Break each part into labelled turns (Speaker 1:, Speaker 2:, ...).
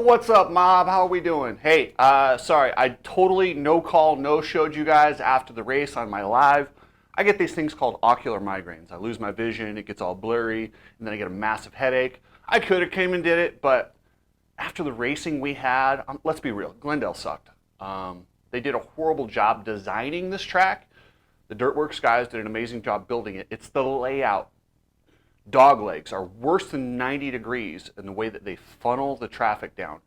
Speaker 1: What's up, mob? How are we doing? Hey, sorry, I totally no call, no showed you guys after the race on my live. I get these things called ocular migraines. I lose my vision, it gets all blurry, and then I get a massive headache. I could have came and did it, but after the racing we had, let's be real, Glendale sucked. They did a horrible job designing this track. The Dirtworks guys did an amazing job building it. It's the layout. Dog legs are worse than 90 degrees in the way that they funnel the traffic down.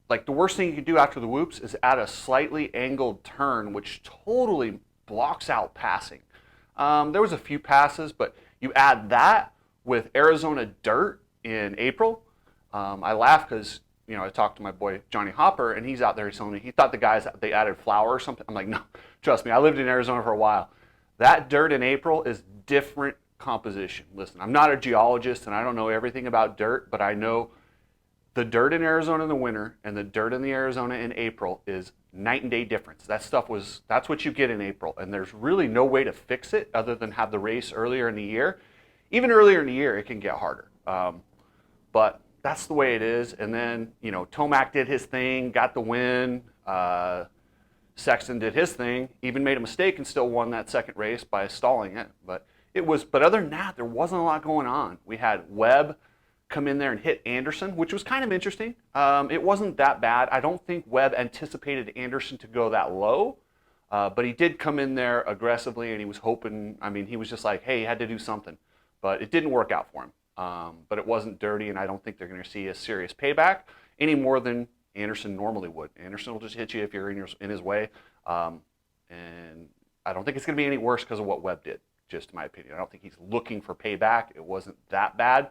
Speaker 1: Like, the worst thing you can do after the whoops is add a slightly angled turn, which totally blocks out passing. There was a few passes, but you add that with Arizona dirt in April. I laugh because, I talked to my boy Johnny Hopper, and he's out there telling me he thought the guys, they added flour or something. I'm like, no, trust me, I lived in Arizona for a while. That dirt in April is different composition. Listen, I'm not a geologist and I don't know everything about dirt, but I know the dirt in Arizona in the winter and the dirt in the Arizona in April is night and day difference. That's what you get in April, and there's really no way to fix it other than have the race earlier in the year. Even earlier in the year, it can get harder. But that's the way it is. And then, Tomac did his thing, got the win. Sexton did his thing, even made a mistake and still won that second race by stalling it. But other than that, there wasn't a lot going on. We had Webb come in there and hit Anderson, which was kind of interesting. It wasn't that bad. I don't think Webb anticipated Anderson to go that low, but he did come in there aggressively, and he was hoping, he was just like, hey, he had to do something. But it didn't work out for him. But it wasn't dirty, and I don't think they're going to see a serious payback any more than Anderson normally would. Anderson will just hit you if you're in his way, and I don't think it's going to be any worse because of what Webb did. Just in my opinion. I don't think he's looking for payback. It wasn't that bad.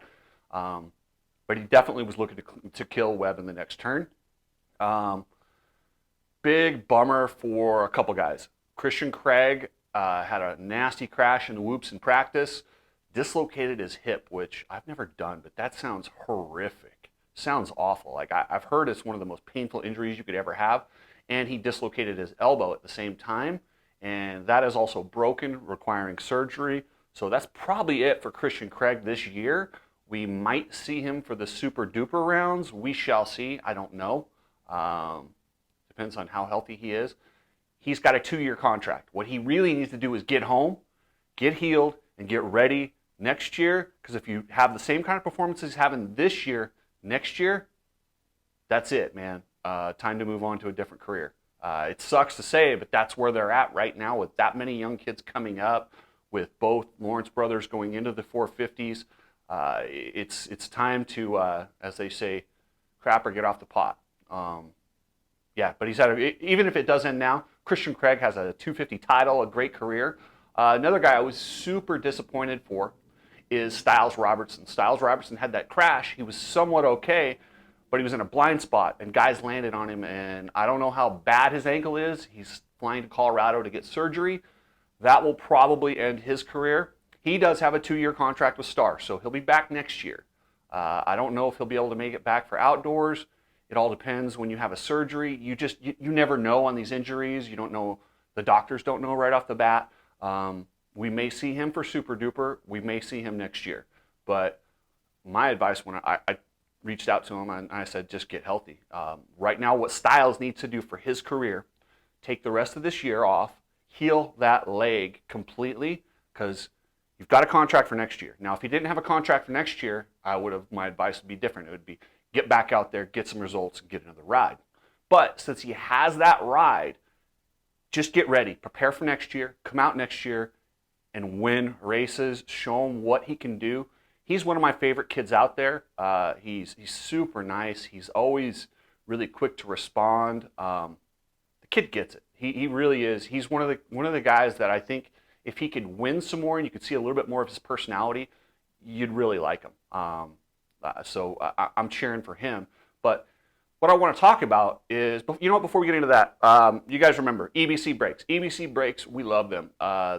Speaker 1: But he definitely was looking to kill Webb in the next turn. Big bummer for a couple guys. Christian Craig had a nasty crash in the whoops in practice, dislocated his hip, which I've never done, but that sounds horrific. Sounds awful. Like, I've heard it's one of the most painful injuries you could ever have, and he dislocated his elbow at the same time. And that is also broken, requiring surgery. So that's probably it for Christian Craig this year. We might see him for the super duper rounds. We shall see. I don't know. Depends on how healthy he is. He's got a 2-year contract. What he really needs to do is get home, get healed, and get ready next year. Because if you have the same kind of performances he's having this year, next year, that's it, man. Time to move on to a different career. It sucks to say, but that's where they're at right now with that many young kids coming up, with both Lawrence brothers going into the 450s. It's time to, as they say, crap or get off the pot. But even if it does end now, Christian Craig has a 250 title, a great career. Another guy I was super disappointed for is Styles Robertson. Styles Robertson had that crash. He was somewhat okay, but he was in a blind spot, and guys landed on him, and I don't know how bad his ankle is. He's flying to Colorado to get surgery. That will probably end his career. He does have a 2-year contract with Star, so he'll be back next year. I don't know if he'll be able to make it back for outdoors. It all depends when you have a surgery. You never know on these injuries. You don't know. The doctors don't know right off the bat. We may see him for Super Duper. We may see him next year. But my advice when I reached out to him and I said, just get healthy. Right now, what Styles needs to do for his career, take the rest of this year off, heal that leg completely, because you've got a contract for next year. Now, if he didn't have a contract for next year, my advice would be different. It would be get back out there, get some results, and get another ride. But since he has that ride, just get ready. Prepare for next year. Come out next year and win races. Show him what he can do. He's one of my favorite kids out there. He's super nice. He's always really quick to respond. The kid gets it. He really is. He's one of the guys that I think if he could win some more and you could see a little bit more of his personality, you'd really like him. So I'm cheering for him. But what I want to talk about is, before we get into that, you guys remember EBC Brakes. EBC Brakes, we love them.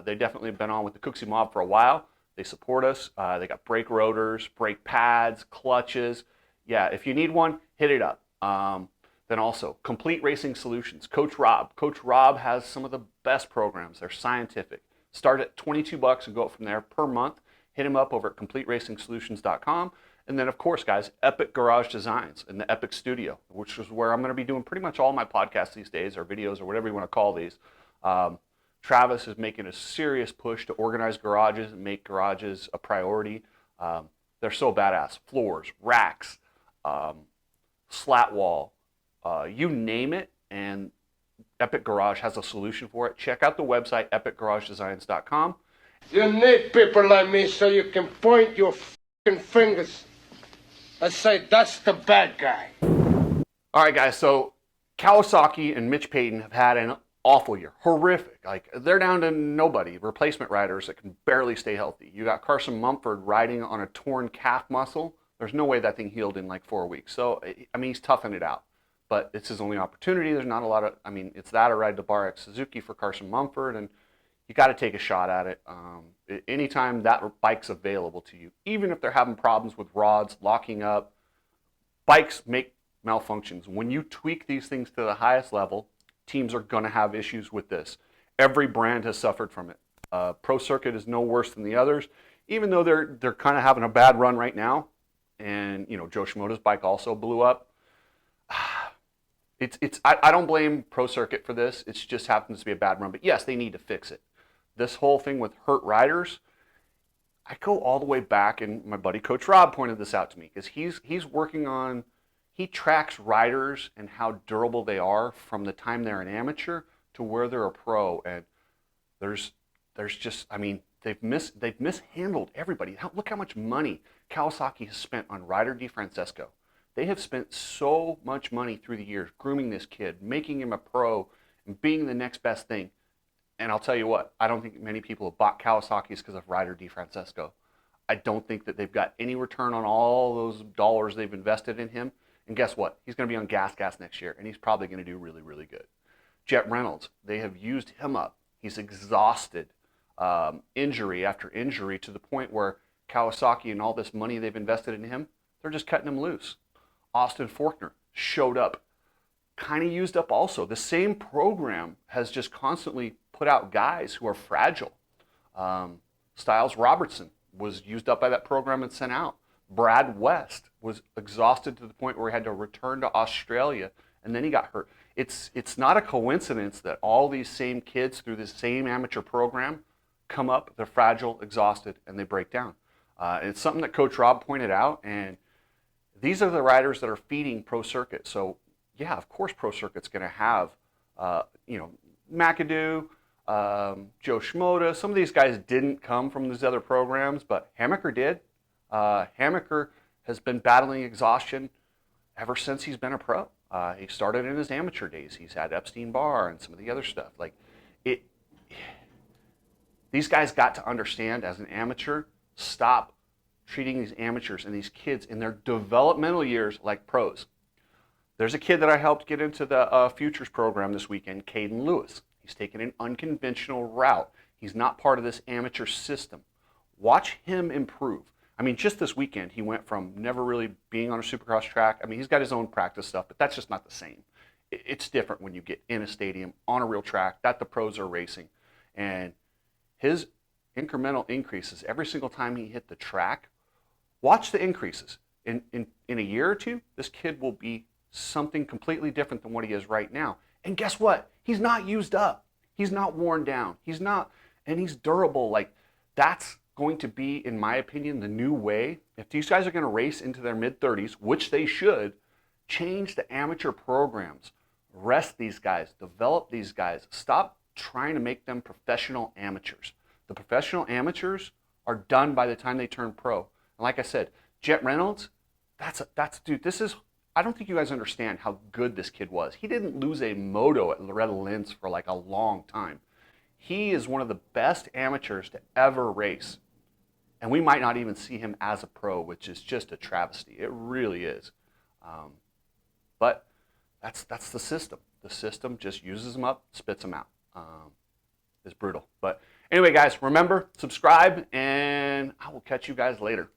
Speaker 1: They definitely have been on with the Cooksey Mob for a while. They support us. They got brake rotors, brake pads, clutches. Yeah, if you need one, hit it up. Then also, Complete Racing Solutions. Coach Rob. Coach Rob has some of the best programs. They're scientific. Start at $22 and go up from there per month. Hit him up over at CompleteRacingSolutions.com. And then, of course, guys, Epic Garage Designs in the Epic Studio, which is where I'm going to be doing pretty much all my podcasts these days, or videos, or whatever you want to call these. Travis is making a serious push to organize garages and make garages a priority. They're so badass. Floors, racks, slat wall, you name it, and Epic Garage has a solution for it. Check out the website, epicgaragedesigns.com.
Speaker 2: You need people like me so you can point your fucking fingers and say, that's the bad guy.
Speaker 1: All right, guys, so Kawasaki and Mitch Payton have had an awful year. Horrific. Like, they're down to nobody. Replacement riders that can barely stay healthy. You got Carson Mumford riding on a torn calf muscle. There's no way that thing healed in like 4 weeks. So, I mean, he's toughing it out. But it's his only opportunity. There's not a lot of, I mean, it's that or ride the Bar X Suzuki for Carson Mumford, and you got to take a shot at it. Anytime that bike's available to you, even if they're having problems with rods locking up, bikes make malfunctions. When you tweak these things to the highest level, teams are going to have issues with this. Every brand has suffered from it. Pro Circuit is no worse than the others, even though they're kind of having a bad run right now. And you know, Joe Shimoda's bike also blew up. I don't blame Pro Circuit for this. It just happens to be a bad run. But yes, they need to fix it. This whole thing with hurt riders, I go all the way back, and my buddy Coach Rob pointed this out to me, because he's working on, he tracks riders and how durable they are from the time they're an amateur to where they're a pro. And there's just, I mean, they've mishandled everybody. Look how much money Kawasaki has spent on Ryder DiFrancesco. They have spent so much money through the years grooming this kid, making him a pro, and being the next best thing. And I'll tell you what, I don't think many people have bought Kawasaki's because of Ryder DiFrancesco. I don't think that they've got any return on all those dollars they've invested in him. And guess what? He's going to be on gas next year, and he's probably going to do really, really good. Jet Reynolds, they have used him up. He's exhausted, injury after injury, to the point where Kawasaki and all this money they've invested in him, they're just cutting him loose. Austin Forkner showed up, kind of used up also. The same program has just constantly put out guys who are fragile. Styles Robertson was used up by that program and sent out. Brad West was exhausted to the point where he had to return to Australia, and then he got hurt. It's not a coincidence that all these same kids through this same amateur program come up, they're fragile, exhausted, and they break down. It's something that Coach Rob pointed out, and these are the riders that are feeding Pro Circuit. So, yeah, of course Pro Circuit's going to have, McAdoo, Joe Shimoda. Some of these guys didn't come from these other programs, but Hammaker did. Hammaker has been battling exhaustion ever since he's been a pro. He started in his amateur days. He's had Epstein-Barr and some of the other stuff. These guys got to understand, as an amateur, stop treating these amateurs and these kids in their developmental years like pros. There's a kid that I helped get into the Futures program this weekend, Caden Lewis. He's taken an unconventional route. He's not part of this amateur system. Watch him improve. I mean, just this weekend, he went from never really being on a supercross track. I mean, he's got his own practice stuff, but that's just not the same. It's different when you get in a stadium on a real track that the pros are racing. And his incremental increases every single time he hit the track, watch the increases. In a year or two, this kid will be something completely different than what he is right now. And guess what? He's not used up. He's not worn down. He's durable. Like, that's going to be, in my opinion, the new way. If these guys are going to race into their mid-30s, which they should, change the amateur programs. Rest these guys. Develop these guys. Stop trying to make them professional amateurs. The professional amateurs are done by the time they turn pro. And like I said, Jet Reynolds, dude, I don't think you guys understand how good this kid was. He didn't lose a moto at Loretta Lynn's for like a long time. He is one of the best amateurs to ever race. And we might not even see him as a pro, which is just a travesty. It really is. But that's the system. The system just uses them up, spits them out. It's brutal. But anyway, guys, remember, subscribe, and I will catch you guys later.